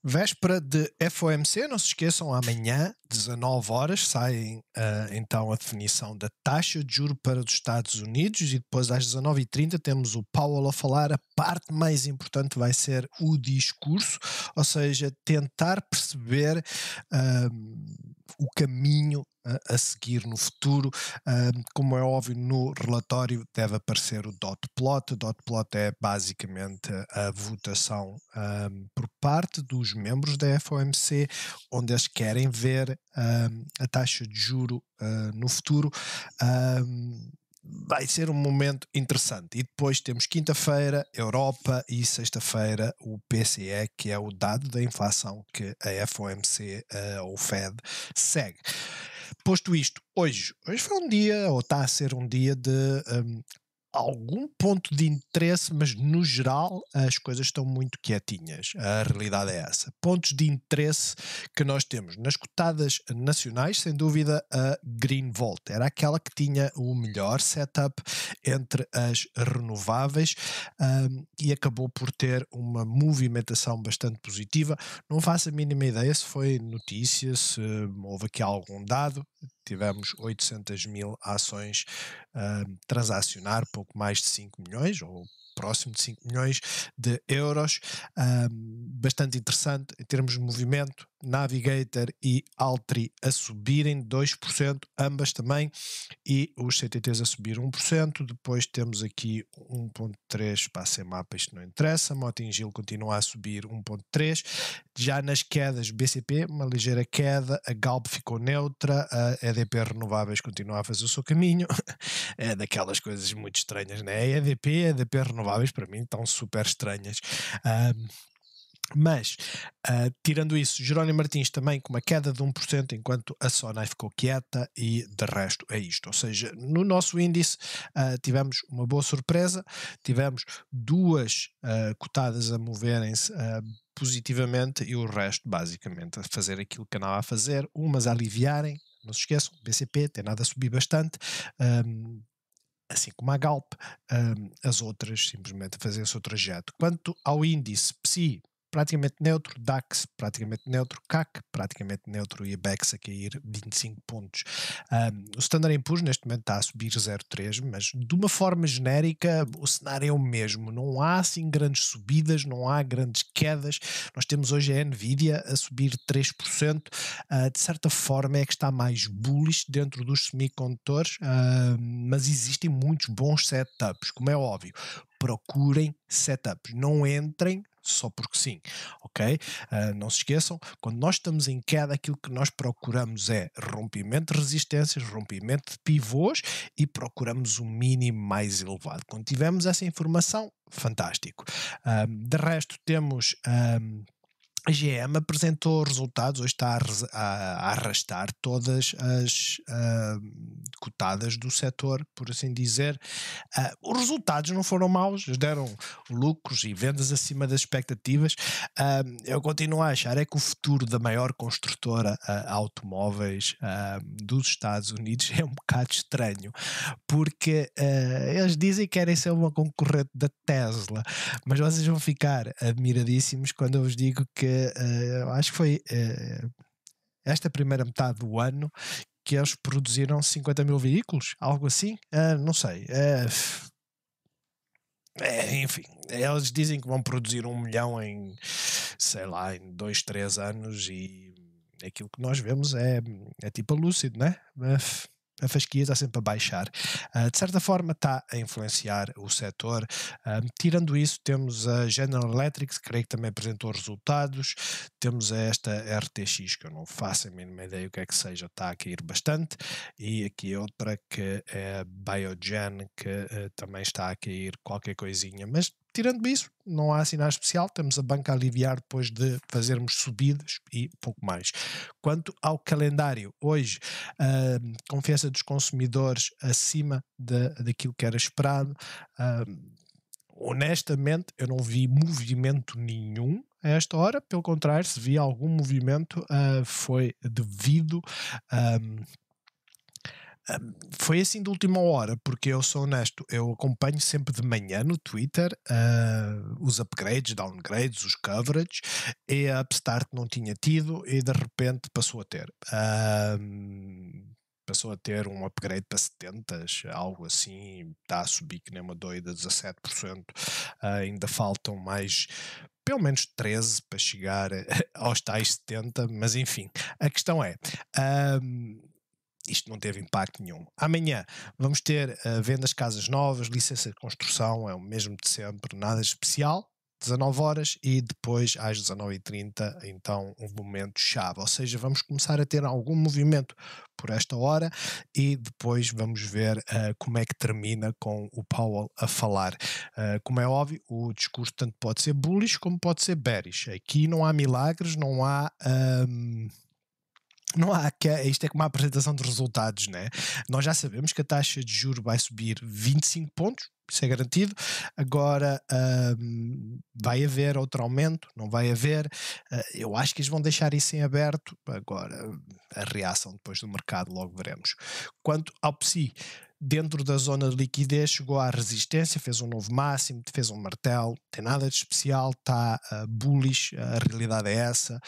Véspera de FOMC, não se esqueçam, amanhã, 19 horas, sai então a definição da taxa de juro para os Estados Unidos e depois às 19h30 temos o Powell a falar. A parte mais importante vai ser o discurso, ou seja, tentar perceber o caminho a seguir no futuro. Como é óbvio, no relatório deve aparecer o dot plot. O dot plot é basicamente a votação por parte dos membros da FOMC, onde eles querem ver a taxa de juro no futuro. Vai ser um momento interessante. E depois temos quinta-feira, Europa, e sexta-feira o PCE, que é o dado da inflação que a FOMC ou Fed segue. Posto isto, hoje foi um dia, ou está a ser um dia de algum ponto de interesse, mas no geral as coisas estão muito quietinhas. A realidade é essa. Pontos de interesse que nós temos nas cotadas nacionais, sem dúvida a Greenvolt. Era aquela que tinha o melhor setup entre as renováveis e acabou por ter uma movimentação bastante positiva. Não faço a mínima ideia se foi notícia, se houve aqui algum dado. Tivemos 800 mil ações transacionar, pouco mais de 5 milhões, ou próximo de 5 milhões de euros. Bastante interessante em termos de movimento. Navigator e Altri a subirem 2%, ambas também, e os CTTs a subir 1%. Depois temos aqui 1.3 para a CEMAPA, isto não interessa. Mota-Engil continua a subir 1.3. Já nas quedas, BCP, uma ligeira queda, a Galp ficou neutra, a EDP Renováveis continua a fazer o seu caminho. É daquelas coisas muito estranhas, né? A EDP Renováveis para mim estão super estranhas. Mas, tirando isso, Jerónimo Martins também com uma queda de 1%, enquanto a Sonai ficou quieta, e de resto é isto. Ou seja, no nosso índice tivemos uma boa surpresa, tivemos duas cotadas a moverem-se positivamente e o resto basicamente a fazer aquilo que andava a fazer, umas a aliviarem. Não se esqueçam, BCP tem nada a subir bastante, assim como a Galp, as outras simplesmente a fazer o seu trajeto. Quanto ao índice PSI, praticamente neutro, DAX praticamente neutro, CAC praticamente neutro e a BEX a cair 25 pontos. O Standard & Poor's neste momento está a subir 0,3, mas de uma forma genérica o cenário é o mesmo, não há assim grandes subidas, não há grandes quedas. Nós temos hoje a Nvidia a subir 3%, de certa forma é que está mais bullish dentro dos semicondutores, mas existem muitos bons setups, como é óbvio. Procurem setups, não entrem só porque sim, ok? Não se esqueçam, quando nós estamos em queda, aquilo que nós procuramos é rompimento de resistências, rompimento de pivôs e procuramos um mínimo mais elevado. Quando tivermos essa informação, fantástico. De resto, temos a GM apresentou resultados, hoje está a arrastar todas as cotadas do setor, por assim dizer. Os resultados não foram maus, deram lucros e vendas acima das expectativas. Eu continuo a achar é que o futuro da maior construtora automóveis dos Estados Unidos é um bocado estranho, porque eles dizem que querem ser uma concorrente da Tesla, mas vocês vão ficar admiradíssimos quando eu vos digo que acho que foi esta primeira metade do ano que eles produziram 50 mil veículos, algo assim, não sei. Enfim, eles dizem que vão produzir 1 milhão em, sei lá, em 2, 3 anos, e aquilo que nós vemos é tipo a Lucid, né? A fasquia está sempre a baixar. De certa forma está a influenciar o setor. Tirando isso, temos a General Electric, que creio que também apresentou resultados. Temos esta RTX, que eu não faço a mínima ideia o que é que seja, está a cair bastante. E aqui outra que é a Biogen, que também está a cair qualquer coisinha. Mas tirando isso, não há sinal especial. Temos a banca a aliviar depois de fazermos subidas e pouco mais. Quanto ao calendário, hoje, confiança dos consumidores acima daquilo que era esperado. Honestamente, eu não vi movimento nenhum a esta hora. Pelo contrário, se vi algum movimento, foi devido Foi assim de última hora, porque eu sou honesto, eu acompanho sempre de manhã no Twitter os upgrades, downgrades, os coverage, e a Upstart não tinha tido e de repente passou a ter. Passou a ter um upgrade para 70, algo assim, está a subir que nem uma doida, 17%. Ainda faltam mais, pelo menos 13 para chegar aos tais 70, mas enfim, a questão é. Isto não teve impacto nenhum. Amanhã vamos ter vendas de casas novas, licença de construção, é o mesmo de sempre, nada especial. 19 horas e depois às 19h30, então um momento chave. Ou seja, vamos começar a ter algum movimento por esta hora e depois vamos ver como é que termina com o Powell a falar. Como é óbvio, o discurso tanto pode ser bullish como pode ser bearish. Aqui não há milagres, não há. Não há isto é como uma apresentação de resultados, né? Nós já sabemos que a taxa de juros vai subir 25 pontos, isso é garantido. Agora vai haver outro aumento, não vai haver. Eu acho que eles vão deixar isso em aberto. Agora, a reação depois do mercado, logo veremos. Quanto ao PSI, dentro da zona de liquidez, chegou à resistência, fez um novo máximo, fez um martelo, não tem nada de especial, está bullish, a realidade é essa,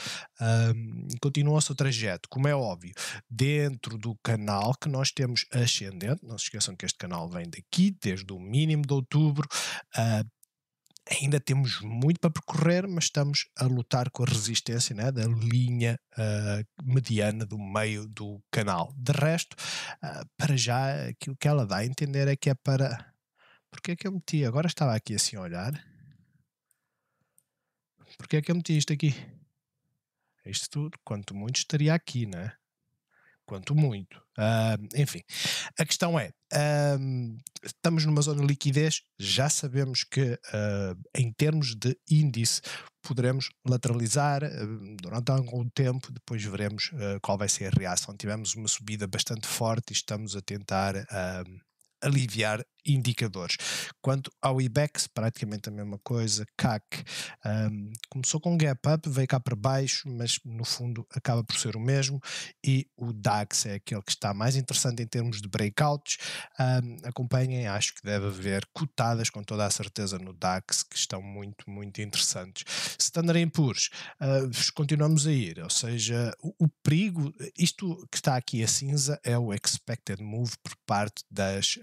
continua o seu trajeto, como é óbvio, dentro do canal que nós temos ascendente. Não se esqueçam que este canal vem daqui, desde o mínimo de outubro. Ainda temos muito para percorrer, mas estamos a lutar com a resistência, né, da linha mediana do meio do canal. De resto, para já, aquilo que ela dá a entender é que é para... Porque é que eu meti? Agora estava aqui assim a olhar. Porque é que eu meti isto aqui? Isto tudo, quanto muito estaria aqui, né? Quanto muito. Enfim, a questão é, estamos numa zona de liquidez, já sabemos que em termos de índice poderemos lateralizar durante algum tempo, depois veremos qual vai ser a reação. Tivemos uma subida bastante forte e estamos a tentar aliviar indicadores. Quanto ao IBEX, praticamente a mesma coisa. CAC começou com gap up, veio cá para baixo, mas no fundo acaba por ser o mesmo, e o DAX é aquele que está mais interessante em termos de breakouts. Acompanhem, acho que deve haver cotadas com toda a certeza no DAX que estão muito, muito interessantes. Standard & Poor's, continuamos a ir, ou seja, o perigo, isto que está aqui a cinza é o expected move por parte das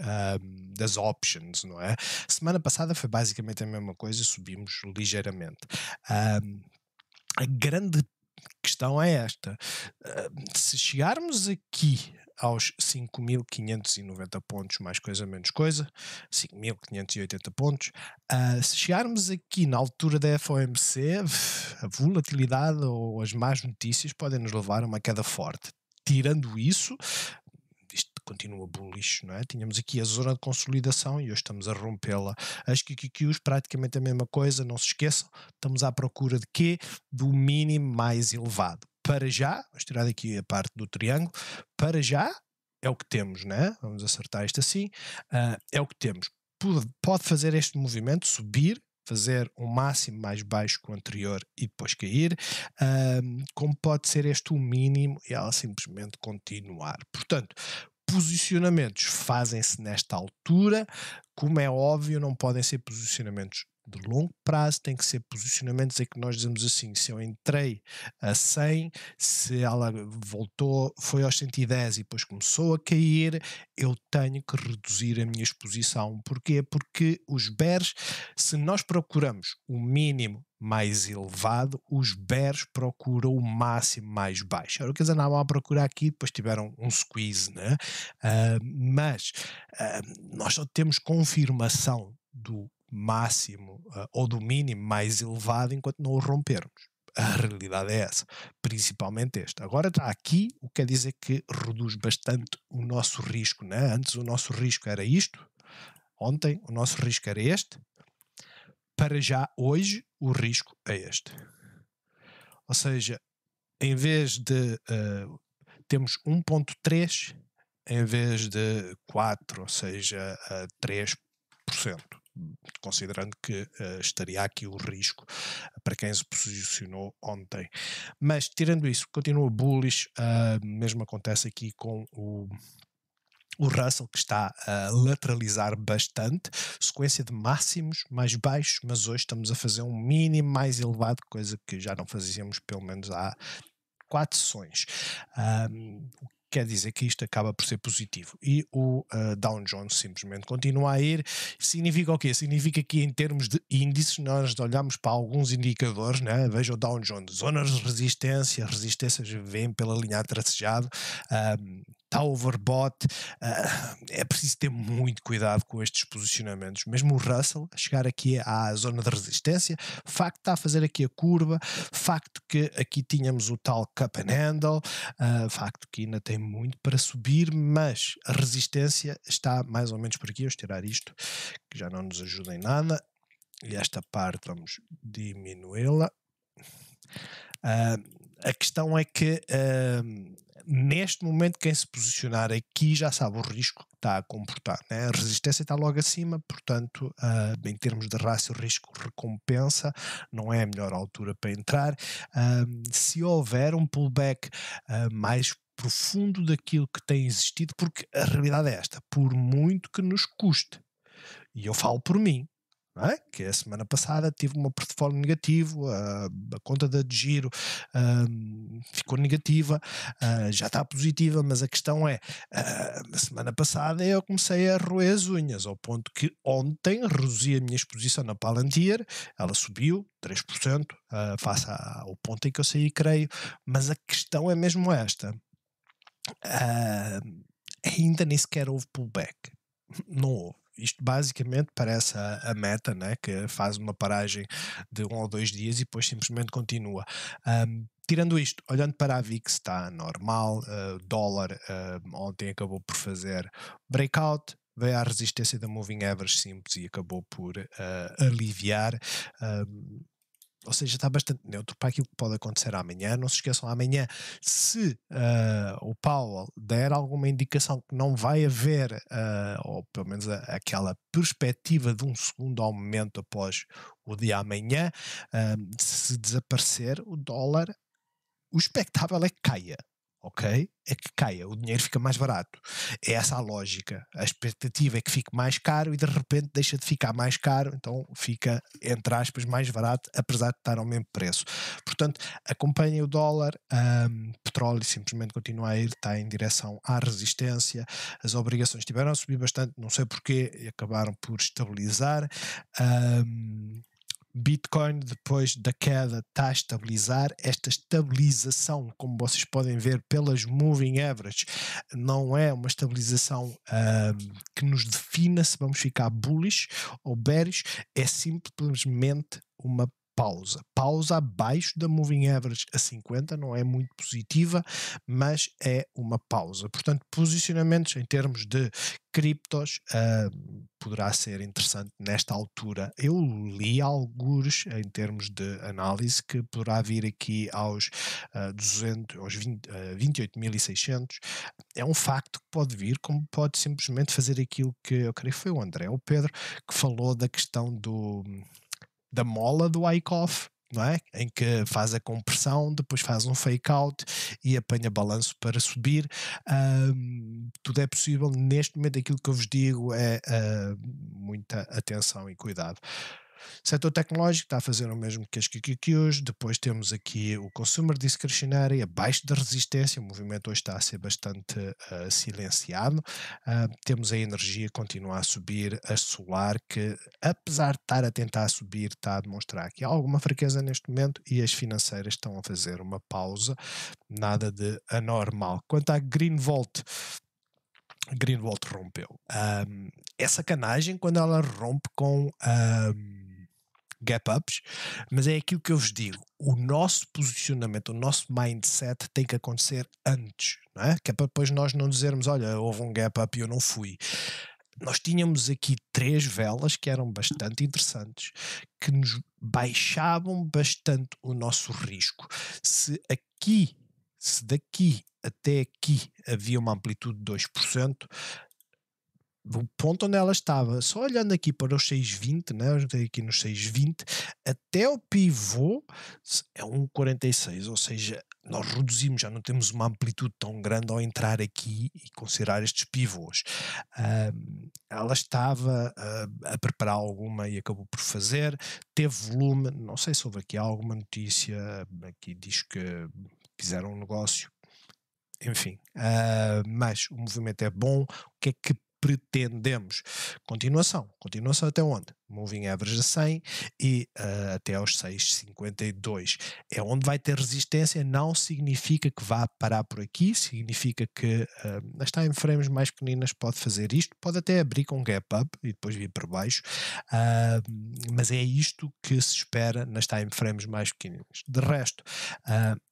options, não é? Semana passada foi basicamente a mesma coisa, subimos ligeiramente. A grande questão é esta: se chegarmos aqui aos 5.590 pontos, mais coisa menos coisa, 5.580 pontos, se chegarmos aqui na altura da FOMC, a volatilidade ou as más notícias podem nos levar a uma queda forte. Tirando isso, isto continua bullish, não é? Tínhamos aqui a zona de consolidação e hoje estamos a rompê-la. As QQQs, praticamente a mesma coisa, não se esqueçam, estamos à procura de quê? Do mínimo mais elevado. Para já, vamos tirar daqui a parte do triângulo, para já é o que temos, né? Vamos acertar isto assim, é o que temos. Pode fazer este movimento, subir, fazer um máximo mais baixo que o anterior e depois cair, como pode ser este o mínimo e ela simplesmente continuar. Portanto, posicionamentos fazem-se nesta altura, como é óbvio, não podem ser posicionamentos de longo prazo, tem que ser posicionamentos em que nós dizemos assim: se eu entrei a 100, se ela voltou, foi aos 110 e depois começou a cair, eu tenho que reduzir a minha exposição. Porquê? Porque os bears, se nós procuramos o mínimo mais elevado, os bears procuram o máximo mais baixo. Era o que eles andavam a procurar aqui, depois tiveram um squeeze, né? Mas nós só temos confirmação do máximo ou do mínimo mais elevado enquanto não o rompermos. A realidade é essa, principalmente este. Agora está aqui, o que quer dizer que reduz bastante o nosso risco, né? Antes o nosso risco era isto, ontem o nosso risco era este, para já hoje o risco é este. Ou seja, em vez de temos 1.3 em vez de 4, ou seja, 3%. Considerando que estaria aqui o risco para quem se posicionou ontem. Mas tirando isso, continua bullish, mesmo acontece aqui com o Russell, que está a lateralizar bastante, sequência de máximos mais baixos, mas hoje estamos a fazer um mínimo mais elevado, coisa que já não fazíamos pelo menos há 4 sessões. O que quer dizer que isto acaba por ser positivo. E o Dow Jones simplesmente continua a ir. Significa o quê? Significa que em termos de índices, nós olhamos para alguns indicadores, né? Veja o Dow Jones, zonas de resistência, resistências vêm pela linha a tracejado, está overbought, é preciso ter muito cuidado com estes posicionamentos. Mesmo o Russell, a chegar aqui à zona de resistência, facto de estar a fazer aqui a curva, facto que aqui tínhamos o tal cup and handle, facto que ainda tem muito para subir, mas a resistência está mais ou menos por aqui. Vamos tirar isto, que já não nos ajuda em nada, e esta parte vamos diminuí-la. A questão é que neste momento quem se posicionar aqui já sabe o risco que está a comportar, né? A resistência está logo acima, portanto em termos de rácio risco-recompensa não é a melhor altura para entrar. Se houver um pullback mais profundo daquilo que tem existido, porque a realidade é esta, por muito que nos custe, e eu falo por mim, não é? Que a semana passada tive um portfólio negativo, a conta de giro ficou negativa, já está positiva, mas a questão é, a semana passada eu comecei a roer as unhas, ao ponto que ontem reduzi a minha exposição na Palantir, ela subiu 3% face ao ponto em que eu saí, creio, mas a questão é mesmo esta, ainda nem sequer houve pullback, não houve. Isto basicamente parece a Meta, né, que faz uma paragem de 1 ou 2 dias e depois simplesmente continua. Tirando isto, olhando para a VIX está normal, o dólar ontem acabou por fazer breakout, veio à resistência da Moving Average simples e acabou por aliviar. Ou seja, está bastante neutro para aquilo que pode acontecer amanhã. Não se esqueçam, amanhã, se o Powell der alguma indicação que não vai haver, ou pelo menos aquela perspectiva de um segundo aumento após o dia amanhã, se desaparecer o dólar, o expectável é que caia. Ok? É que caia, o dinheiro fica mais barato. É essa a lógica. A expectativa é que fique mais caro e de repente deixa de ficar mais caro, então fica, entre aspas, mais barato, apesar de estar ao mesmo preço. Portanto, acompanhem o dólar, petróleo simplesmente continua a ir, está em direção à resistência, as obrigações tiveram a subir bastante, não sei porquê, e acabaram por estabilizar. Bitcoin, depois da queda, está a estabilizar. Esta estabilização, como vocês podem ver pelas moving average, não é uma estabilização que nos defina se vamos ficar bullish ou bearish, é simplesmente uma pausa abaixo da moving average a 50, não é muito positiva, mas é uma pausa. Portanto, posicionamentos em termos de criptos poderá ser interessante nesta altura. Eu li alguns em termos de análise que poderá vir aqui aos 28.600. É um facto que pode vir, como pode simplesmente fazer aquilo que eu creio que foi o André ou o Pedro que falou da questão da mola do Wyckoff, não é? Em que faz a compressão, depois faz um fake out e apanha balanço para subir. Tudo é possível. Neste momento aquilo que eu vos digo é muita atenção e cuidado. Setor tecnológico está a fazer o mesmo que as QQQs. Depois temos aqui o consumer discretionary abaixo da resistência. O movimento hoje está a ser bastante silenciado. Temos a energia que continua a subir, a solar que, apesar de estar a tentar subir, está a demonstrar que há alguma fraqueza neste momento, e as financeiras estão a fazer uma pausa, nada de anormal. Quanto à Greenvolt rompeu. É sacanagem quando ela rompe com gap ups, mas é aquilo que eu vos digo, o nosso posicionamento, o nosso mindset tem que acontecer antes, não é? Que é para depois nós não dizermos, olha, houve um gap up e eu não fui. Nós tínhamos aqui 3 velas que eram bastante interessantes, que nos baixavam bastante o nosso risco. Se daqui até aqui havia uma amplitude de 2%, do ponto onde ela estava, só olhando aqui para os 6,20, né? Eu estou aqui nos 6,20, até o pivô é 1,46, ou seja, nós reduzimos, já não temos uma amplitude tão grande ao entrar aqui e considerar estes pivôs. Ela estava a preparar alguma e acabou por fazer, teve volume, não sei se houve aqui alguma notícia, aqui diz que fizeram um negócio, enfim, mas o movimento é bom. O que é que pretendemos? Continuação até onde? Moving average a 100 e até aos 6,52 é onde vai ter resistência. Não significa que vá parar por aqui, significa que nas time frames mais pequeninas pode fazer isto, pode até abrir com gap up e depois vir para baixo, mas é isto que se espera nas time frames mais pequeninas. De resto,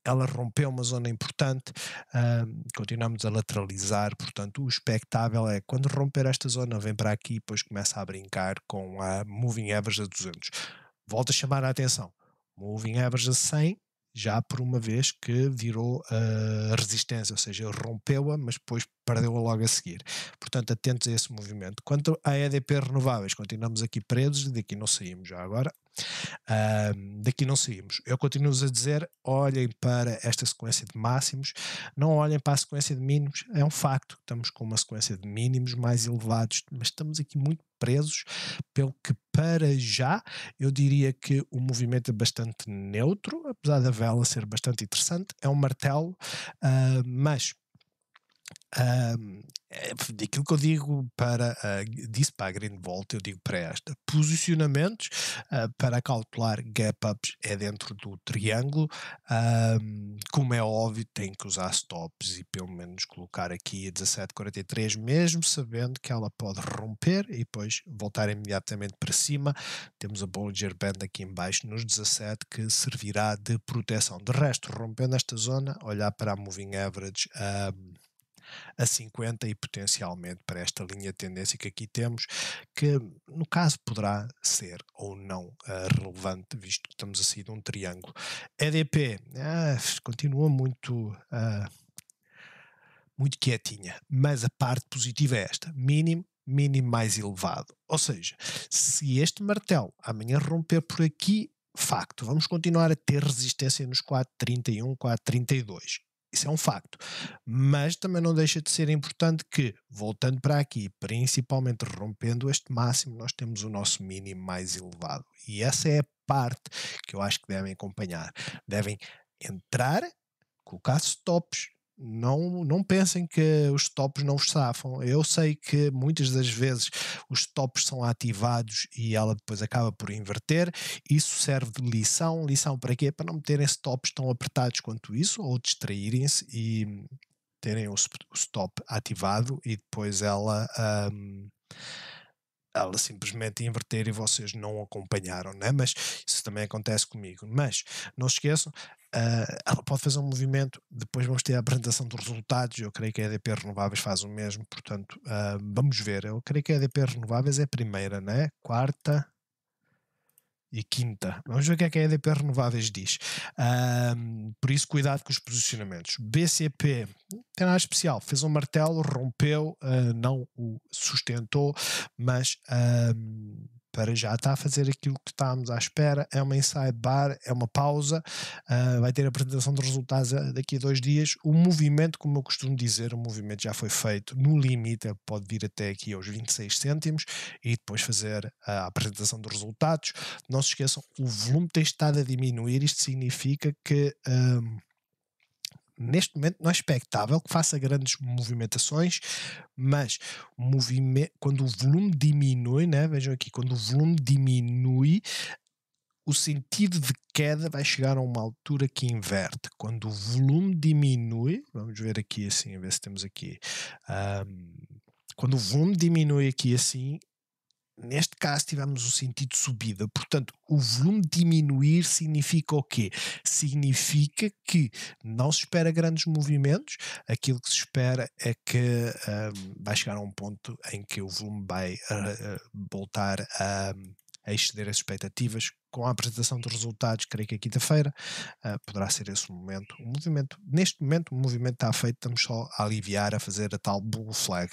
ela rompeu uma zona importante, continuamos a lateralizar, portanto o expectável é quando romper esta zona vem para aqui e depois começa a brincar com a moving average a 200. Volto a chamar a atenção, moving average a 100 já por uma vez que virou a resistência, ou seja, rompeu-a, mas depois perdeu-a logo a seguir. Portanto, atentos a esse movimento. Quanto a EDP renováveis, continuamos aqui presos e daqui não saímos já agora. Daqui não saímos. Eu continuo-vos a dizer, olhem para esta sequência de máximos, não olhem para a sequência de mínimos. É um facto, estamos com uma sequência de mínimos mais elevados, mas estamos aqui muito presos, pelo que para já eu diria que o movimento é bastante neutro, apesar da vela ser bastante interessante. É um martelo, mas aquilo que eu digo para disse para a Green Volt, eu digo para esta: posicionamentos para cautelar gap ups é dentro do triângulo. Como é óbvio, tem que usar stops e pelo menos colocar aqui a 17,43, mesmo sabendo que ela pode romper e depois voltar imediatamente para cima. Temos a Bollinger Band aqui em baixo nos 17 que servirá de proteção. De resto, rompendo esta zona, olhar para a moving average a 50 e potencialmente para esta linha de tendência que aqui temos, que no caso poderá ser ou não relevante, visto que estamos a sair de um triângulo. EDP continua muito quietinha, mas a parte positiva é esta: mínimo mais elevado. Ou seja, se este martelo amanhã romper por aqui, facto, vamos continuar a ter resistência nos 4,31, 4,32. Isso é um facto, mas também não deixa de ser importante que, voltando para aqui, principalmente rompendo este máximo, nós temos o nosso mínimo mais elevado. E essa é a parte que eu acho que devem acompanhar. Devem entrar, colocar stops. Não pensem que os stops não vos safam. Eu sei que muitas das vezes os stops são ativados e ela depois acaba por inverter. Isso serve de lição. Lição para quê? Para não meterem stops tão apertados quanto isso, ou distraírem-se e terem o stop ativado e depois ela simplesmente inverter e vocês não acompanharam, né? Mas isso também acontece comigo. Mas não se esqueçam, ela pode fazer um movimento, depois vamos ter a apresentação dos resultados. Eu creio que a EDP Renováveis faz o mesmo, portanto vamos ver. Eu creio que a EDP Renováveis é a primeira, né? Quarta e quinta. Vamos ver o que a EDP Renováveis diz. Por isso, cuidado com os posicionamentos. BCP, não tem nada especial. Fez um martelo, rompeu, não o sustentou, mas para já está a fazer aquilo que estávamos à espera. É uma inside bar, é uma pausa. Vai ter a apresentação de resultados daqui a 2 dias. O movimento, como eu costumo dizer, o movimento já foi feito no limite, pode vir até aqui aos 26 cêntimos e depois fazer a apresentação dos resultados. Não se esqueçam, o volume tem estado a diminuir. Isto significa que neste momento não é expectável que faça grandes movimentações, mas quando o volume diminui, né? Vejam aqui, quando o volume diminui, o sentido de queda vai chegar a uma altura que inverte. Quando o volume diminui, vamos ver aqui assim, a ver se temos aqui, quando o volume diminui aqui assim, neste caso tivemos o sentido de subida. Portanto, o volume diminuir significa o quê? Significa que não se espera grandes movimentos. Aquilo que se espera é que vai chegar a um ponto em que o volume vai voltar a exceder as expectativas, com a apresentação dos resultados, creio que é quinta-feira, poderá ser esse o momento. Neste momento, o movimento está feito, estamos só a aliviar, a fazer a tal bull flag.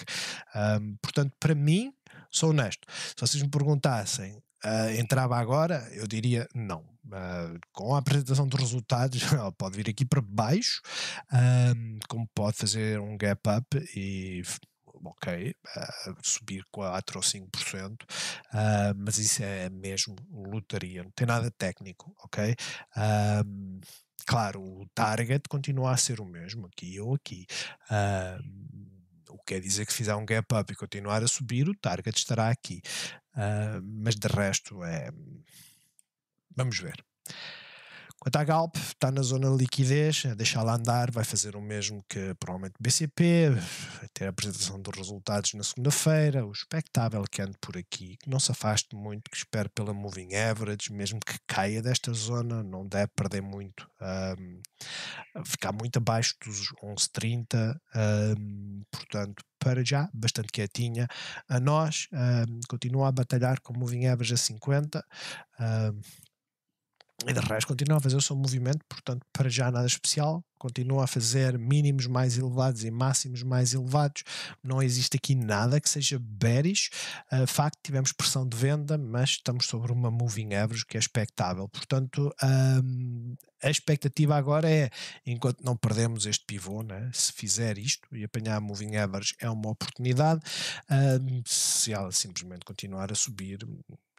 Portanto, para mim, sou honesto, se vocês me perguntassem, entrava agora, eu diria não. Com a apresentação dos resultados, ela pode vir aqui para baixo, como pode fazer um gap up e ok, subir 4 ou 5%, mas isso é mesmo lotaria, não tem nada técnico, ok? Claro, o target continua a ser o mesmo, aqui ou aqui. O que quer dizer que se fizer um gap up e continuar a subir, o target estará aqui. Mas de resto vamos ver. Quanto à Galp, está na zona de liquidez, deixá-la andar, vai fazer o mesmo que provavelmente o BCP, vai ter a apresentação dos resultados na segunda-feira, o expectável que ande por aqui, que não se afaste muito, que espere pela moving average, mesmo que caia desta zona, não deve perder muito, ficar muito abaixo dos 11,30, portanto, para já, bastante quietinha. A nós, continua a batalhar com moving average a 50, e de resto continua a fazer o seu movimento, portanto, para já nada especial, continua a fazer mínimos mais elevados e máximos mais elevados, não existe aqui nada que seja bearish, facto, tivemos pressão de venda, mas estamos sobre uma moving average que é expectável, portanto, a expectativa agora é, enquanto não perdemos este pivô, né, se fizer isto e apanhar a moving average é uma oportunidade, se ela simplesmente continuar a subir,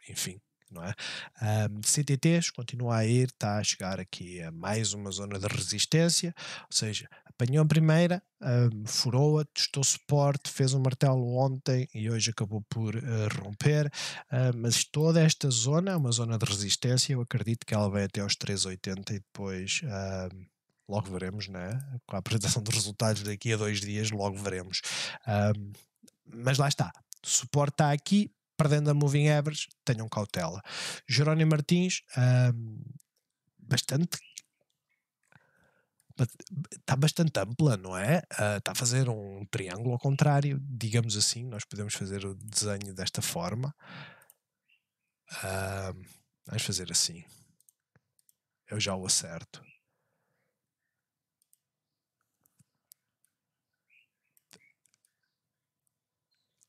enfim, não é? CTTs continua a ir, está a chegar aqui a mais uma zona de resistência, ou seja, apanhou a primeira, furou-a, testou suporte, fez um martelo ontem e hoje acabou por romper, mas toda esta zona é uma zona de resistência, eu acredito que ela vai até aos 3,80 e depois logo veremos, né? Com a apresentação dos resultados daqui a 2 dias, logo veremos. Mas lá está, o suporte está aqui, perdendo a moving average, tenham cautela. Jerónimo Martins, está bastante ampla, não é? Está a fazer um triângulo ao contrário, digamos assim, nós podemos fazer o desenho desta forma. Vamos fazer assim. Eu já o acerto.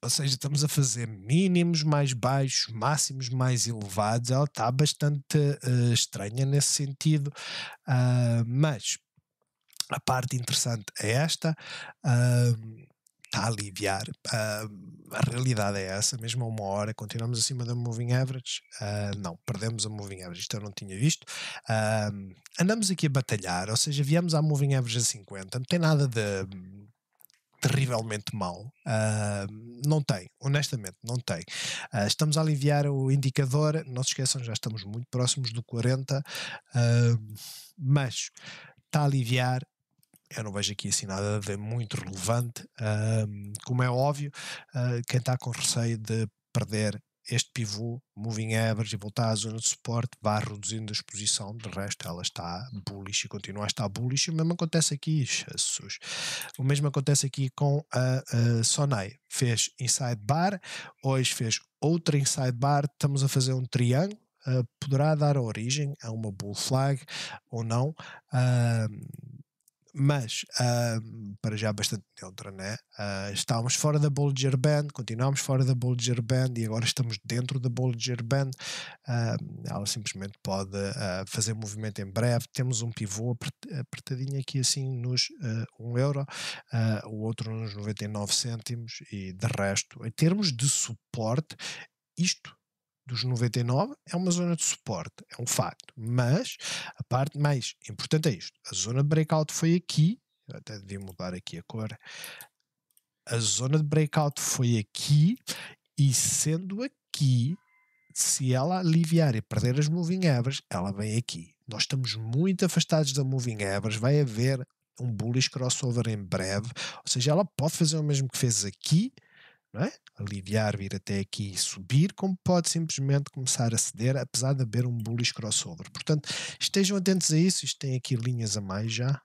Ou seja, estamos a fazer mínimos mais baixos, máximos mais elevados. Ela está bastante estranha nesse sentido, mas a parte interessante é esta, está a aliviar. A realidade é essa, mesmo a uma hora, continuamos acima da moving average. Não, perdemos a moving average, isto eu não tinha visto. Andamos aqui a batalhar, ou seja, viemos à moving average a 50, não tem nada de terrivelmente mal, não tem, honestamente não tem. Estamos a aliviar o indicador, não se esqueçam, já estamos muito próximos do 40, mas está a aliviar. Eu não vejo aqui assim nada de muito relevante, como é óbvio, quem está com receio de perder este pivô, moving average, e voltar à zona de suporte, vai reduzindo a exposição, de resto ela está bullish e continua a estar bullish. O mesmo acontece aqui, Jesus. O mesmo acontece aqui com a Sonai, fez inside bar, hoje fez outra inside bar, estamos a fazer um triângulo, poderá dar origem a uma bull flag ou não, mas para já bastante neutra, né? Estávamos fora da Bollinger Band, continuámos fora da Bollinger Band e agora estamos dentro da Bollinger Band. Ela simplesmente pode fazer movimento em breve. Temos um pivô apertadinho aqui assim nos 1 euro, o outro nos 99 cêntimos e de resto, em termos de suporte, isto dos 99 é uma zona de suporte, é um facto, mas a parte mais importante é isto, a zona de breakout foi aqui, eu até devia mudar aqui a cor, a zona de breakout foi aqui, e sendo aqui, se ela aliviar e perder as moving averages, ela vem aqui. Nós estamos muito afastados da moving average, vai haver um bullish crossover em breve, ou seja, ela pode fazer o mesmo que fez aqui, não é? Aliviar, vir até aqui e subir, como pode simplesmente começar a ceder, apesar de haver um bullish crossover. Portanto, estejam atentos a isso, isto tem aqui linhas a mais já.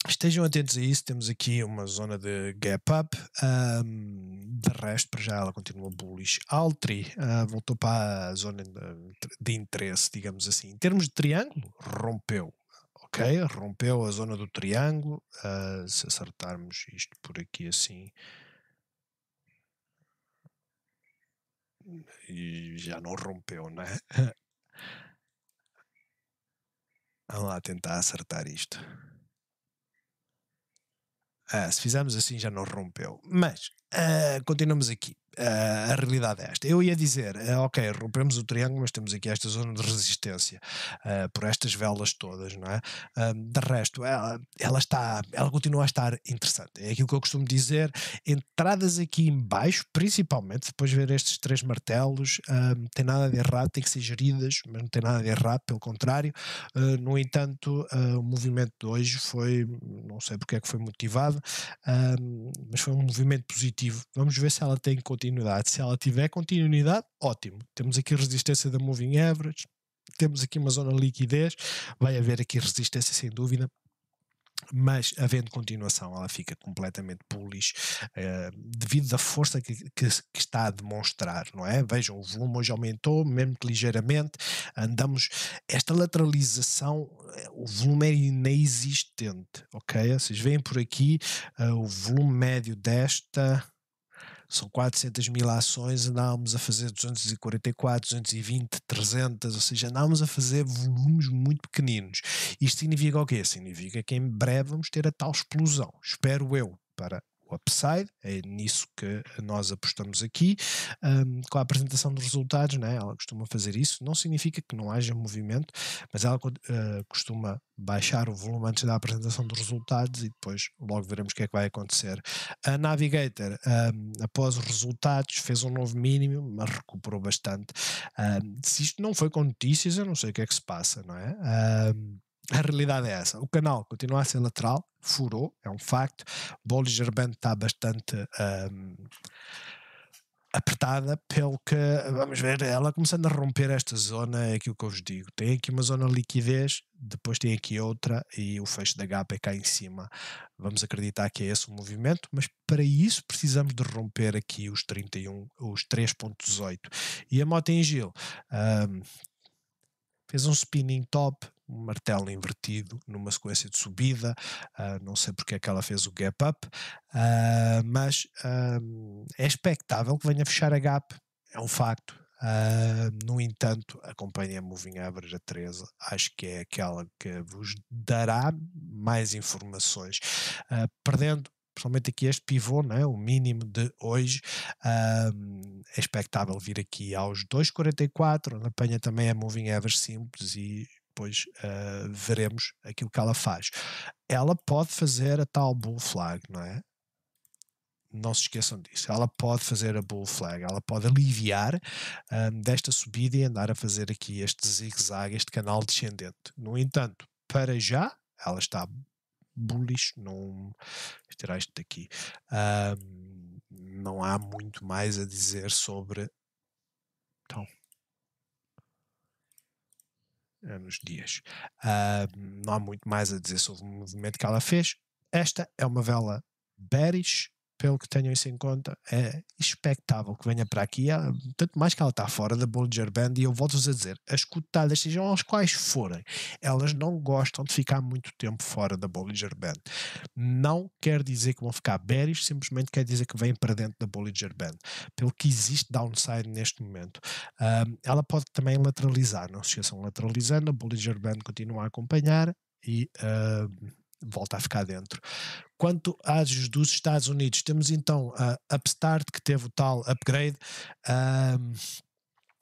Estejam atentos a isso, temos aqui uma zona de gap up, de resto, para já ela continua bullish. Altri voltou para a zona de interesse, digamos assim. Em termos de triângulo, rompeu, ok? Rompeu a zona do triângulo. Se acertarmos isto por aqui assim, e já não rompeu, não é? Vamos lá tentar acertar isto. Se fizermos assim já não rompeu. Mas continuamos aqui. A realidade é esta. Eu ia dizer, ok, rompemos o triângulo, mas temos aqui esta zona de resistência por estas velas todas, não é? De resto, ela continua a estar interessante. É aquilo que eu costumo dizer. Entradas aqui em baixo, principalmente, depois de ver estes três martelos, tem nada de errado, tem que ser geridas, mas não tem nada de errado, pelo contrário. No entanto, o movimento de hoje foi, não sei porque é que foi motivado, mas foi um movimento positivo. Vamos ver se ela tem continuidade. Se ela tiver continuidade, ótimo. Temos aqui resistência da Moving Average, temos aqui uma zona de liquidez, vai haver aqui resistência sem dúvida. Mas havendo continuação, ela fica completamente bullish devido à força que está a demonstrar, não é? Vejam, o volume hoje aumentou, mesmo que ligeiramente. Esta lateralização, o volume é inexistente, ok? Vocês veem por aqui o volume médio desta. São 400 mil ações, andávamos a fazer 244, 220, 300, ou seja, andávamos a fazer volumes muito pequeninos. Isto significa o quê? Significa que em breve vamos ter a tal explosão, espero eu, para o upside. É nisso que nós apostamos aqui. Com a apresentação dos resultados, né, ela costuma fazer isso, não significa que não haja movimento, mas ela costuma baixar o volume antes da apresentação dos resultados e depois logo veremos o que é que vai acontecer. A Navigator, após os resultados, fez um novo mínimo, mas recuperou bastante. Se isto não foi com notícias, eu não sei o que é que se passa, não é? A realidade é essa. O canal continua a ser lateral, furou, é um facto. Bollinger Band está bastante apertada, pelo que, vamos ver, ela começando a romper esta zona, é aquilo que eu vos digo. Tem aqui uma zona de liquidez, depois tem aqui outra e o fecho da gap é cá em cima. Vamos acreditar que é esse o movimento, mas para isso precisamos de romper aqui os 31, os 3.18. E a Mota-Engil fez um spinning top, um martelo invertido numa sequência de subida, não sei porque é que ela fez o gap up, mas é expectável que venha fechar a gap, é um facto. No entanto, acompanhem a Moving Average a 13, acho que é aquela que vos dará mais informações. Perdendo principalmente aqui este pivô, né, o mínimo de hoje, é expectável vir aqui aos 2,44, onde apanha também a Moving Average simples e depois veremos aquilo que ela faz. Ela pode fazer a tal bull flag, não é? Não se esqueçam disso. Ela pode fazer a bull flag, ela pode aliviar desta subida e andar a fazer aqui este zigue-zague, este canal descendente. No entanto, para já, ela está bullish, não tirar isto daqui. Não há muito mais a dizer sobre. Então, nos dias. Não há muito mais a dizer sobre o movimento que ela fez. Esta é uma vela bearish, pelo que tenham isso em conta. É expectável que venha para aqui, tanto mais que ela está fora da Bollinger Band, e eu volto-vos a dizer, as cotadas, sejam as quais forem, elas não gostam de ficar muito tempo fora da Bollinger Band. Não quer dizer que vão ficar bearish, simplesmente quer dizer que vêm para dentro da Bollinger Band, pelo que existe downside neste momento. Ela pode também lateralizar, não se esqueçam, lateralizando, a Bollinger Band continua a acompanhar e volta a ficar dentro. Quanto às dos Estados Unidos, temos então a Upstart, que teve o tal upgrade.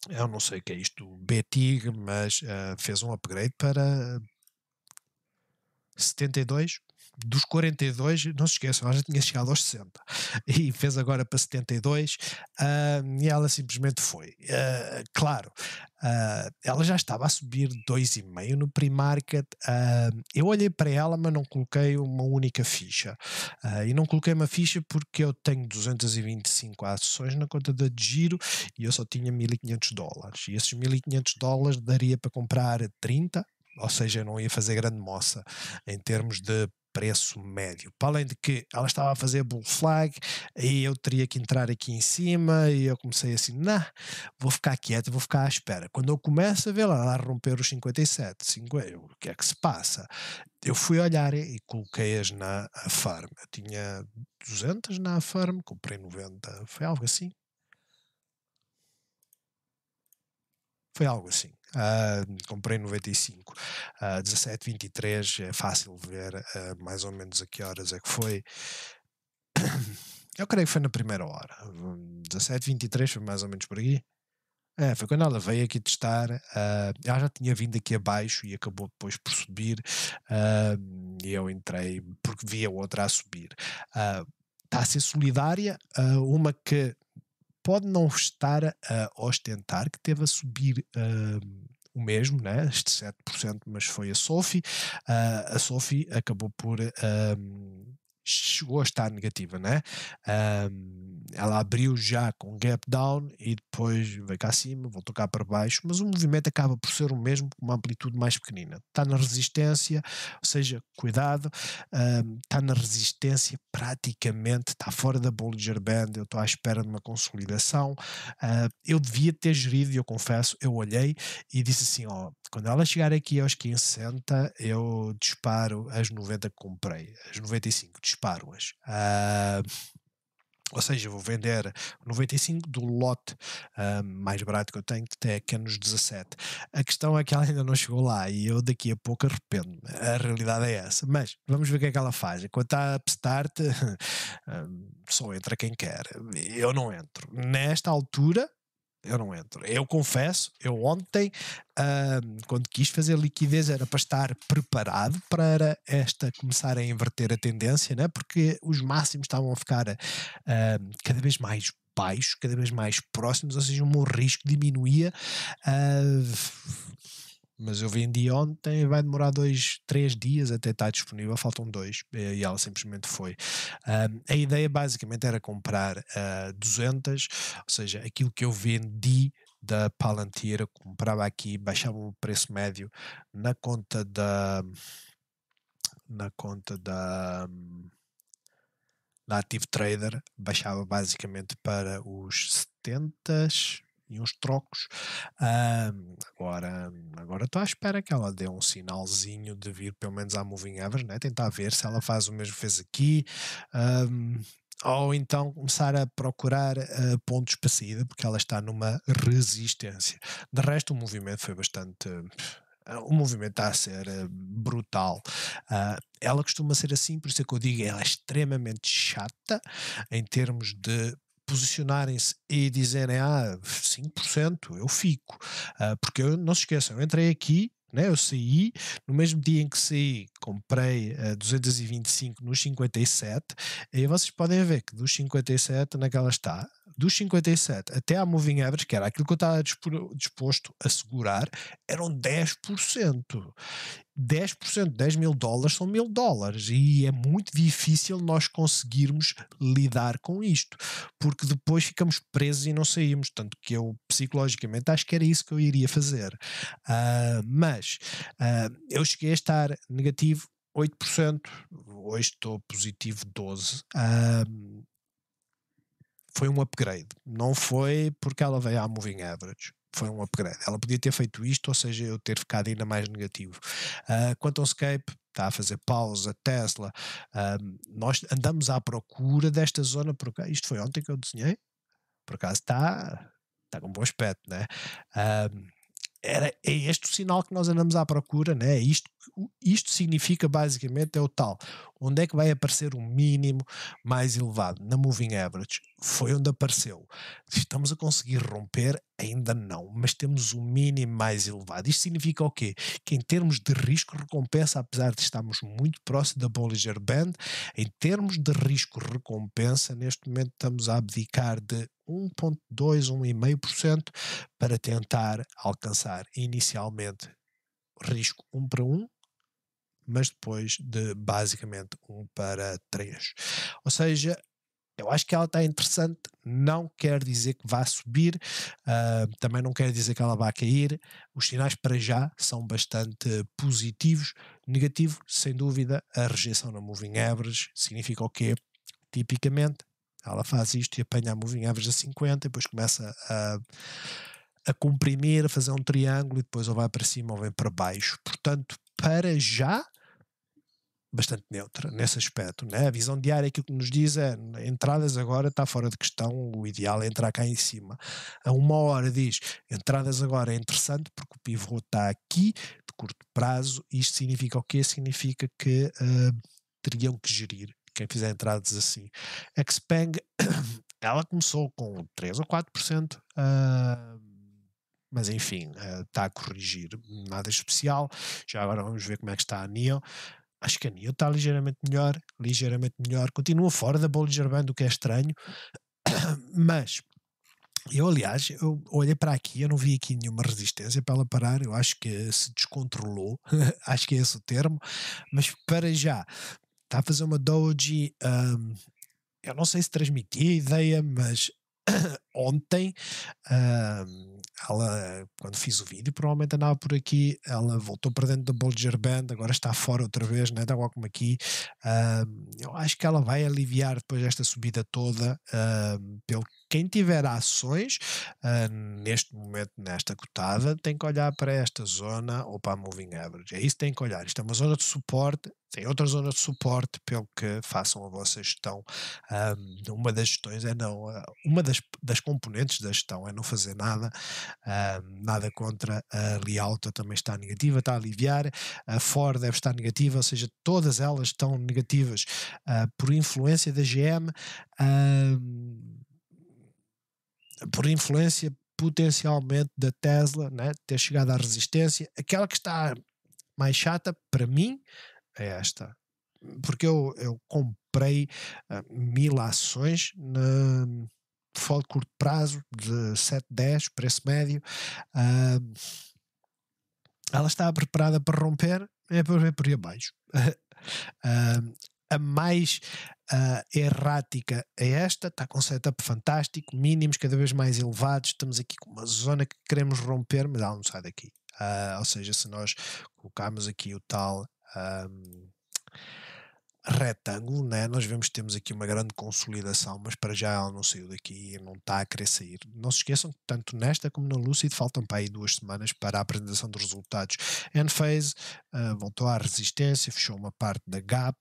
Eu não sei o que é isto, BTIG, mas fez um upgrade para 72. Dos 42, não se esqueçam, ela já tinha chegado aos 60 e fez agora para 72, e ela simplesmente foi. Claro, ela já estava a subir 2,5 no pre-market. Eu olhei para ela, mas não coloquei uma única ficha. E não coloquei uma ficha porque eu tenho 225 ações na conta de giro e eu só tinha $1.500. E esses $1.500 daria para comprar 30. Ou seja, eu não ia fazer grande moça em termos de preço médio. Para além de que ela estava a fazer bull flag e eu teria que entrar aqui em cima e eu comecei assim, não, vou ficar quieto, vou ficar à espera. Quando eu começo a ver ela a romper os 57, 50, o que é que se passa? Eu fui olhar e coloquei-as na farm. Eu tinha 200 na farm, comprei 90, foi algo assim. Foi algo assim. Comprei 95. 17,23 é fácil ver mais ou menos a que horas é que foi. Eu creio que foi na primeira hora. 17,23 foi mais ou menos por aí. Foi quando ela veio aqui testar. Ela já tinha vindo aqui abaixo e acabou depois por subir. E eu entrei porque vi a outra a subir. Está a ser solidária. Uma que pode não estar a ostentar, que teve a subir o mesmo, né? Este 7%, mas foi a Sophie. A Sophie acabou por chegou a estar negativa, né? Ela abriu já com gap down e depois veio cá acima, voltou cá para baixo, mas o movimento acaba por ser o mesmo, com uma amplitude mais pequenina. Está na resistência, ou seja, cuidado, está na resistência praticamente, está fora da Bollinger Band, eu estou à espera de uma consolidação. Eu devia ter gerido, e eu confesso, eu olhei e disse assim, ó, quando ela chegar aqui aos 15,60, eu disparo as 90 que comprei, as 95, disparo-as. Ou seja, vou vender 95 do lote mais barato que eu tenho, que é nos 17. A questão é que ela ainda não chegou lá e eu daqui a pouco arrependo-me. A realidade é essa. Mas vamos ver o que é que ela faz. Enquanto está a upstart, só entra quem quer. Eu não entro. Nesta altura, eu não entro. Eu confesso, eu ontem, quando quis fazer liquidez, era para estar preparado para esta começar a inverter a tendência, né? Porque os máximos estavam a ficar cada vez mais baixos, cada vez mais próximos, ou seja, o meu risco diminuía. Mas eu vendi ontem, vai demorar 2, 3 dias até estar disponível, faltam 2, e ela simplesmente foi. A ideia basicamente era comprar 200, ou seja, aquilo que eu vendi da Palantir, eu comprava aqui, baixava o preço médio na conta da Active Trader, baixava basicamente para os 70 e uns trocos. Agora estou à espera que ela dê um sinalzinho de vir pelo menos à Moving Average, né? Tentar ver se ela faz o mesmo que fez aqui. Ou então começar a procurar pontos para saída, porque ela está numa resistência. De resto, o movimento foi bastante. O movimento está a ser brutal. Ela costuma ser assim, por isso é que eu digo, ela é extremamente chata em termos de posicionarem-se e dizerem 5% eu fico, porque eu, não se esqueçam, eu entrei aqui, né, eu saí, no mesmo dia em que saí comprei 225 nos 57, e aí vocês podem ver que dos 57 naquela está, dos 57 até à Moving Average, que era aquilo que eu estava disposto a segurar, eram 10%. 10%, 10 mil dólares são $1.000 e é muito difícil nós conseguirmos lidar com isto, porque depois ficamos presos e não saímos, tanto que eu psicologicamente acho que era isso que eu iria fazer. Mas eu cheguei a estar negativo 8%, hoje estou positivo 12%. Foi um upgrade, não foi porque ela veio à Moving Average, foi um upgrade. Ela podia ter feito isto, ou seja, eu ter ficado ainda mais negativo. QuantumScape está a fazer pausa, Tesla, nós andamos à procura desta zona, porque isto foi ontem que eu desenhei, por acaso está com um bom aspecto, né? É este o sinal que nós andamos à procura, né? Isto significa basicamente é o tal, onde é que vai aparecer o mínimo mais elevado? Na Moving Average, foi onde apareceu. Estamos a conseguir romper? Ainda não, mas temos o mínimo mais elevado. Isto significa o quê? Que em termos de risco-recompensa, apesar de estarmos muito próximo da Bollinger Band, em termos de risco-recompensa, neste momento estamos a abdicar de 1,2%, 1,5% para tentar alcançar inicialmente risco 1 para 1, mas depois de basicamente 1 para 3. Ou seja, eu acho que ela está interessante não quer dizer que vá subir, também não quer dizer que ela vá cair. Os sinais para já são bastante positivos. Negativo, sem dúvida, a rejeição na moving average. Significa o quê? Tipicamente, ela faz isto e apanha a moving average a 50 e depois começa a comprimir, a fazer um triângulo e depois ou vai para cima ou vem para baixo. Portanto, para já, bastante neutra nesse aspecto, né? A visão diária, aquilo que nos diz é entradas agora está fora de questão, o ideal é entrar cá em cima. A 1 hora diz entradas agora é interessante porque o pivô está aqui de curto prazo. Isto significa o quê? Significa que teriam que gerir quem fizer entradas assim. Xpeng ela começou com 3 ou 4%, mas enfim, está a corrigir, nada especial. Já agora vamos ver como é que está a NIO. Acho que a NIO está ligeiramente melhor, continua fora da Bollinger Band, o que é estranho, mas eu, aliás, eu olhei para aqui, eu não vi aqui nenhuma resistência para ela parar, eu acho que se descontrolou, acho que é esse o termo, mas para já, está a fazer uma doji, eu não sei se transmiti a ideia, mas ontem, ela, quando fiz o vídeo, provavelmente andava por aqui, ela voltou para dentro da Bollinger Band, agora está fora outra vez, né? Está igual como aqui. Eu acho que ela vai aliviar depois desta subida toda, pelo quem tiver ações, neste momento, nesta cotada, tem que olhar para esta zona ou para a Moving Average. É isso que tem que olhar. Isto é uma zona de suporte, tem outra zona de suporte, pelo que façam a vossa gestão. Uma das gestões é não, uma das componentes da gestão é não fazer nada, nada contra a Rialto também está negativa, está a aliviar, a Ford deve estar negativa, ou seja, todas elas estão negativas por influência da GM, por influência potencialmente da Tesla, né, ter chegado à resistência. Aquela que está mais chata para mim é esta, porque eu comprei 1000 ações na fall de curto prazo de 7,10, preço médio. Ela está preparada para romper, é para ver por aí abaixo. A mais errática é esta, está com setup fantástico, mínimos cada vez mais elevados, estamos aqui com uma zona que queremos romper, mas ela não sai daqui. Ou seja, se nós colocarmos aqui o tal retângulo, né, nós vemos que temos aqui uma grande consolidação, mas para já ela não saiu daqui e não está a querer sair. Não se esqueçam que tanto nesta como na Lucid faltam para aí 2 semanas para a apresentação dos resultados. Enphase voltou à resistência, fechou uma parte da gap.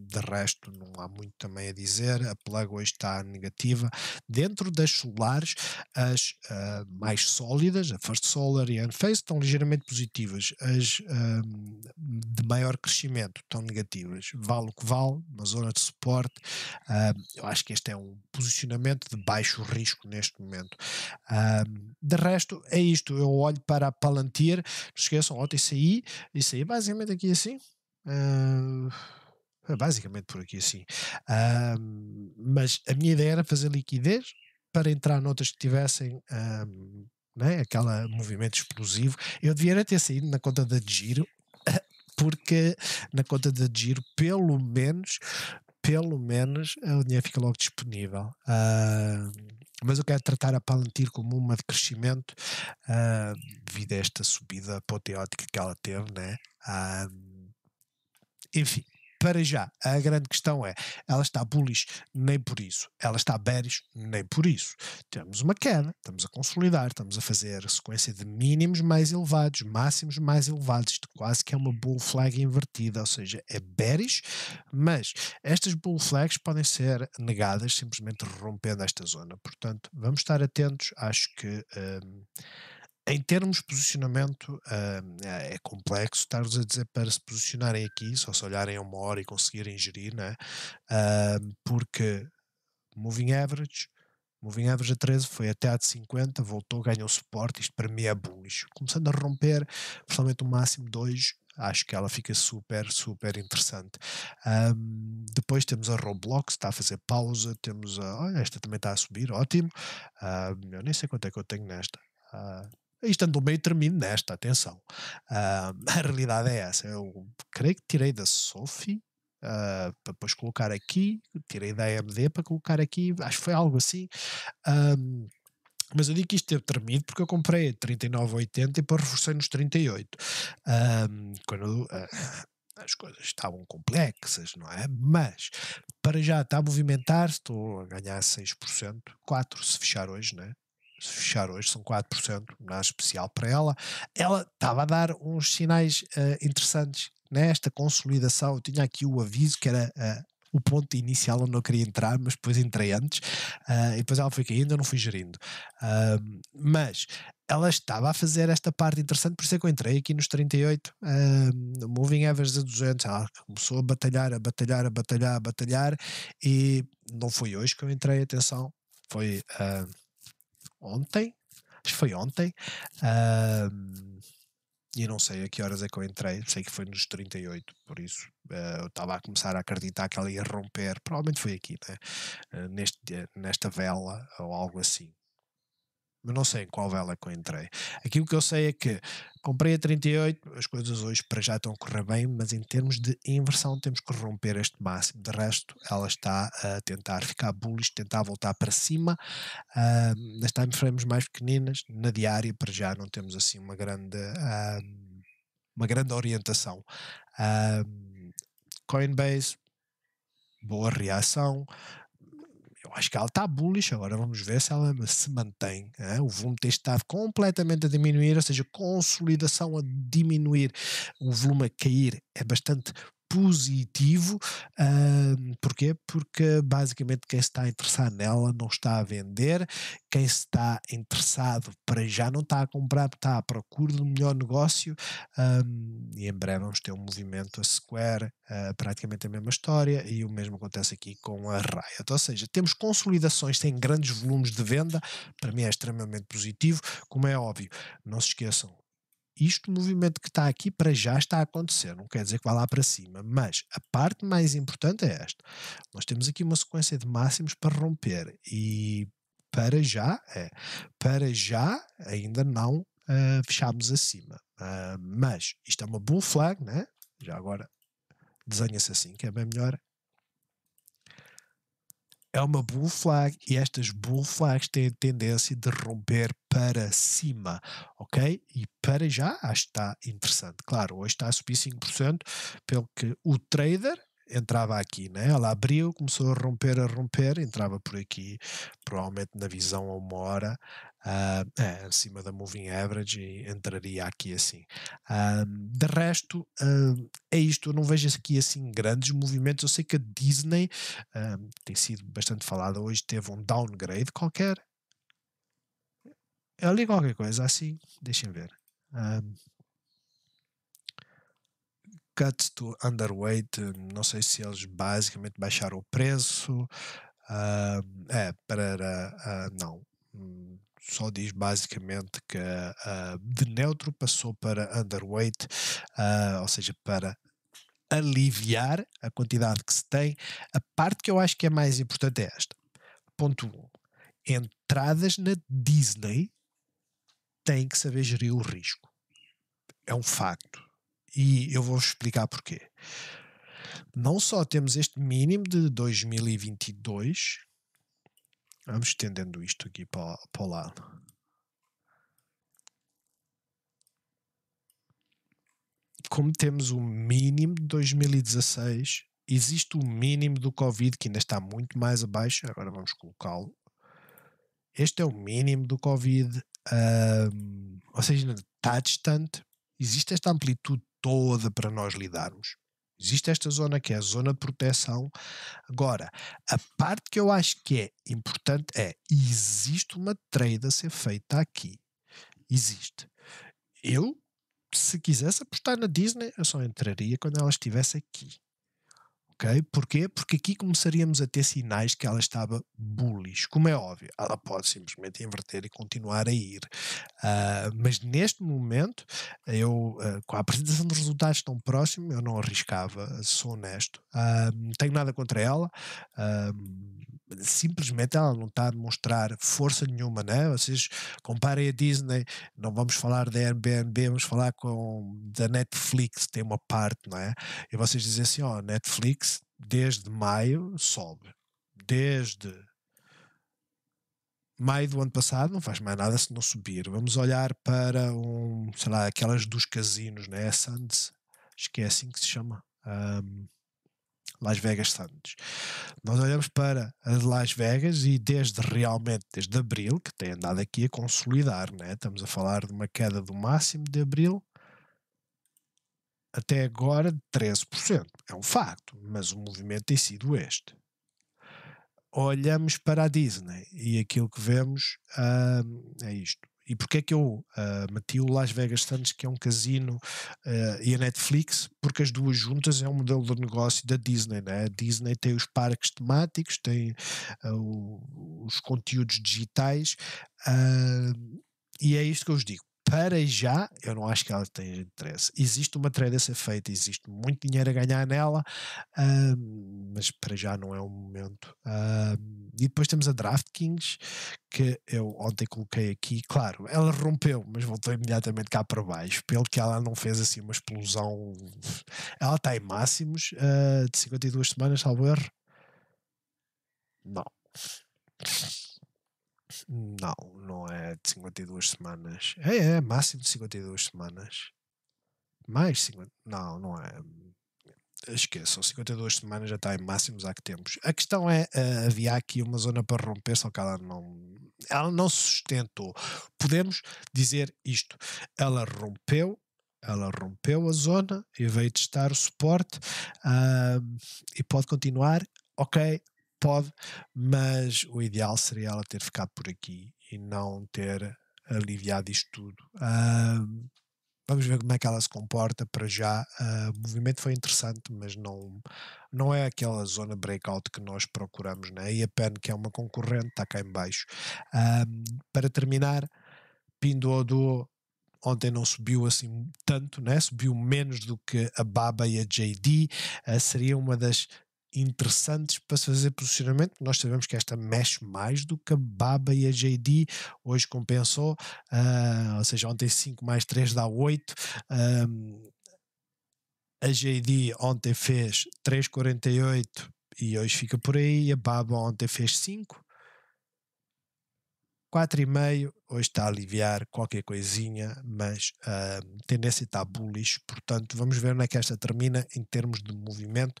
De resto não há muito também a dizer. A plug hoje está negativa. Dentro das solares, as mais sólidas, a First Solar e a Enphase, estão ligeiramente positivas. As de maior crescimento estão negativas. Vale o que vale, uma zona de suporte. Eu acho que este é um posicionamento de baixo risco neste momento. De resto é isto. Eu olho para a Palantir, não esqueçam, ontem isso aí basicamente aqui assim. Basicamente por aqui assim. Mas a minha ideia era fazer liquidez para entrar noutras que tivessem né, aquele movimento explosivo. Eu devia ter saído na conta da giro, porque na conta da giro pelo menos o dinheiro fica logo disponível. Mas eu quero tratar a Palantir como uma de crescimento devido a esta subida apoteótica que ela teve, né? Enfim, para já, a grande questão é, ela está bullish, nem por isso. Ela está bearish, nem por isso. Temos uma queda, estamos a consolidar, estamos a fazer a sequência de mínimos mais elevados, máximos mais elevados. Isto quase que é uma bull flag invertida, ou seja, é bearish, mas estas bull flags podem ser negadas simplesmente rompendo esta zona. Portanto, vamos estar atentos. Acho que em termos de posicionamento, é complexo estar-vos a dizer para se posicionarem aqui, só se olharem a 1 hora e conseguirem gerir, né? Porque moving average a 13 foi até a de 50, voltou, ganhou suporte, isto para mim é bullish. Começando a romper, principalmente o máximo de hoje, acho que ela fica super, super interessante. Depois temos a Roblox, está a fazer pausa, temos olha, esta também está a subir, ótimo. Eu nem sei quanto é que eu tenho nesta. Isto andou meio termino nesta, atenção. A realidade é essa. Eu creio que tirei da Sophie para depois colocar aqui, tirei da AMD para colocar aqui, acho que foi algo assim. Um, mas eu digo que isto teve tremido porque eu comprei a 39,80 e depois reforcei nos 38. Quando as coisas estavam complexas, não é? Mas para já está a movimentar, estou a ganhar 6%, 4% se fechar hoje, né? Se fechar hoje são 4%, nada especial para ela. Ela estava a dar uns sinais interessantes nesta consolidação. Eu tinha aqui o aviso que era o ponto inicial onde eu queria entrar, mas depois entrei antes e depois ela foi caindo, eu não fui gerindo. Mas ela estava a fazer esta parte interessante, por isso é que eu entrei aqui nos 38, moving average a 200, ela começou a batalhar, e não foi hoje que eu entrei, atenção, foi ontem, acho que foi ontem, e não sei a que horas é que eu entrei, sei que foi nos 38, por isso eu estava a começar a acreditar que ela ia romper, provavelmente foi aqui, né? Nesta vela ou algo assim. Mas não sei em qual vela que eu entrei. Aquilo que eu sei é que comprei a 38, as coisas hoje para já estão a correr bem, mas em termos de inversão temos que romper este máximo. De resto, ela está a tentar ficar bullish, tentar voltar para cima. Nas time frames mais pequeninas, na diária, para já não temos assim uma grande orientação. Coinbase, boa reação. Eu acho que ela está bullish, agora vamos ver se ela se mantém. O volume tem estado completamente a diminuir, ou seja, consolidação a diminuir, o volume a cair é bastante positivo. Porquê? Porque basicamente quem está interessado nela não está a vender, quem está interessado para já não está a comprar, está à procura do melhor negócio, e em breve vamos ter um movimento a Square, praticamente a mesma história, e o mesmo acontece aqui com a Riot, ou seja, temos consolidações sem grandes volumes de venda, para mim é extremamente positivo, como é óbvio, não se esqueçam, o movimento que está aqui para já está a acontecer, não quer dizer que vá lá para cima, mas a parte mais importante é esta, nós temos aqui uma sequência de máximos para romper e para já ainda não fechámos acima, mas isto é uma bull flag, né? Já agora desenha-se assim que é bem melhor. É uma bull flag e estas bull flags têm tendência de romper para cima, ok? E para já acho que está interessante. Claro, hoje está a subir 5%, pelo que o trader entrava aqui, né? Ela abriu, começou a romper, entrava por aqui, provavelmente na visão a 1 hora, acima da moving average e entraria aqui assim. De resto, é isto, eu não vejo aqui assim grandes movimentos, eu sei que a Disney tem sido bastante falada, hoje teve um downgrade qualquer, é ali qualquer coisa assim, deixem ver. Cut to underweight, não sei se eles basicamente baixaram o preço, não, só diz basicamente que de neutro passou para underweight, ou seja, para aliviar a quantidade que se tem. A parte que eu acho que é mais importante é esta. Ponto 1. Entradas na Disney têm que saber gerir o risco. É um facto. E eu vou explicar porquê. Não só temos este mínimo de 2022, vamos estendendo isto aqui para o lado. Como temos o mínimo de 2016, existe o mínimo do Covid que ainda está muito mais abaixo, agora vamos colocá-lo. Este é o mínimo do Covid, ou seja, está distante, existe esta amplitude toda para nós lidarmos. Existe esta zona que é a zona de proteção. Agora, a parte que eu acho que é importante é, existe uma trade a ser feita aqui. Existe. Eu, se quisesse apostar na Disney, eu só entraria quando ela estivesse aqui. Ok? Porquê? Porque aqui começaríamos a ter sinais que ela estava bullish. Como é óbvio, ela pode simplesmente inverter e continuar a ir. Mas neste momento, eu, com a apresentação dos resultados tão próximo, eu não arriscava, sou honesto. Não tenho nada contra ela. Simplesmente ela não está a demonstrar força nenhuma, né? Vocês comparem a Disney, não vamos falar da Airbnb, vamos falar da Netflix, tem uma parte, não é? E vocês dizem assim, Netflix desde maio sobe. Desde maio do ano passado não faz mais nada se não subir. Vamos olhar para sei lá, aquelas dos casinos, né? Sands, acho que é assim que se chama. Las Vegas Sands. Nós olhamos para as Las Vegas e desde abril, que tem andado aqui a consolidar, né? Estamos a falar de uma queda do máximo de abril até agora de 13%. É um facto, mas o movimento tem sido este. Olhamos para a Disney e aquilo que vemos é isto. E porquê é que eu meti o Las Vegas Sands, que é um casino, e a Netflix? Porque as duas juntas é um modelo de negócio da Disney, né? A Disney tem os parques temáticos, tem os conteúdos digitais, e é isto que eu vos digo. Para já, eu não acho que ela tenha interesse. Existe uma trade a ser feita, existe muito dinheiro a ganhar nela, mas para já não é o momento. E depois temos a DraftKings, que eu ontem coloquei aqui. Claro, ela rompeu, mas voltou imediatamente cá para baixo, pelo que ela não fez assim uma explosão. Ela está em máximos de 52 semanas, salvo erro. Não. Não é de 52 semanas. É máximo de 52 semanas. Mais 50. Não é. Esqueçam, 52 semanas já está em máximos há que tempos. A questão é, havia aqui uma zona para romper, só que ela não se sustentou. Podemos dizer isto. Ela rompeu a zona e veio testar o suporte, e pode continuar, ok, pode, mas o ideal seria ela ter ficado por aqui e não ter aliviado isto tudo. Vamos ver como é que ela se comporta. Para já, o movimento foi interessante, mas não é aquela zona breakout que nós procuramos, né? E a PEN, que é uma concorrente, está cá em baixo. Para terminar, Pinduoduo ontem não subiu assim tanto, né? Subiu menos do que a BABA e a JD. Seria uma das interessantes para se fazer posicionamento. Nós sabemos que esta mexe mais do que a BABA e a JD. Hoje compensou, ou seja, ontem 5 mais 3 dá 8. A JD ontem fez 3,48 e hoje fica por aí. A BABA ontem fez 5. 4,5, hoje está a aliviar qualquer coisinha, mas a tendência está bullish, portanto vamos ver onde é que esta termina em termos de movimento.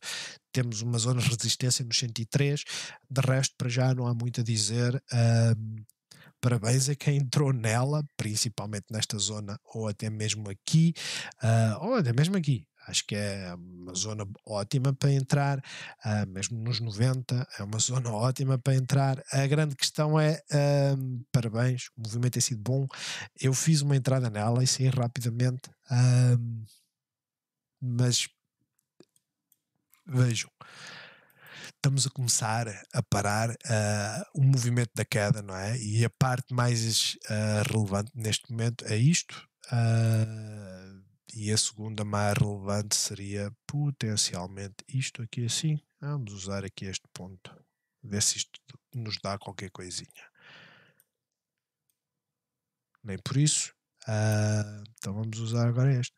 Temos uma zona de resistência nos 103, de resto para já não há muito a dizer. Parabéns a quem entrou nela, principalmente nesta zona, ou até mesmo aqui, Acho que é uma zona ótima para entrar, mesmo nos 90, é uma zona ótima para entrar. A grande questão é, parabéns, o movimento tem sido bom. Eu fiz uma entrada nela e saí rapidamente, mas vejam, estamos a começar a parar o movimento da queda, não é? E a parte mais relevante neste momento é isto. E a segunda mais relevante seria potencialmente isto aqui assim. Vamos usar aqui este ponto, ver se isto nos dá qualquer coisinha. Nem por isso. Então vamos usar agora este.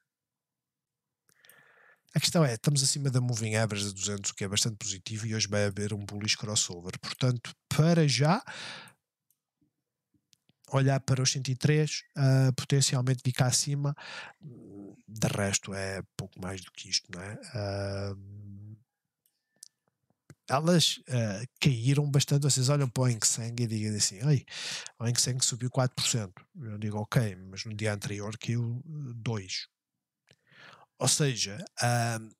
A questão é, estamos acima da moving average de 200, o que é bastante positivo, e hoje vai haver um bullish crossover. Portanto, para já, olhar para os 103, potencialmente ficar acima. De resto é pouco mais do que isto, não é? Elas caíram bastante. Vocês olham para o Hang Seng e digam assim: oi, o Hang Seng subiu 4%. Eu digo ok, mas no dia anterior caiu 2%. Ou seja,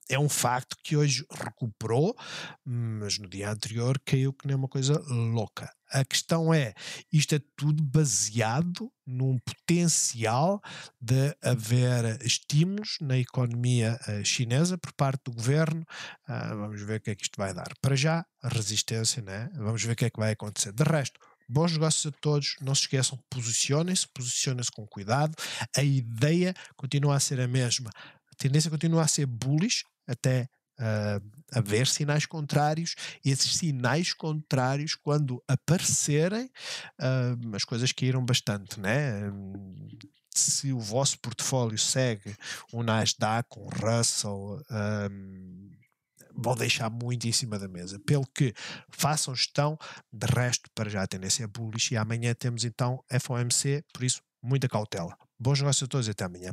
é um facto que hoje recuperou, mas no dia anterior caiu que nem uma coisa louca. A questão é, isto é tudo baseado num potencial de haver estímulos na economia chinesa por parte do governo. Vamos ver o que é que isto vai dar. Para já, a resistência, né? Vamos ver o que é que vai acontecer. De resto, bons negócios a todos, não se esqueçam, posicionem-se com cuidado. A ideia continua a ser a mesma. A tendência continua a ser bullish até haver sinais contrários, e esses sinais contrários, quando aparecerem, as coisas caíram bastante, né? Se o vosso portfólio segue um Nasdaq, um Russell, vão deixar muito em cima da mesa. Pelo que façam gestão, de resto, para já a tendência é bullish e amanhã temos então FOMC, por isso muita cautela. Bons negócios a todos e até amanhã.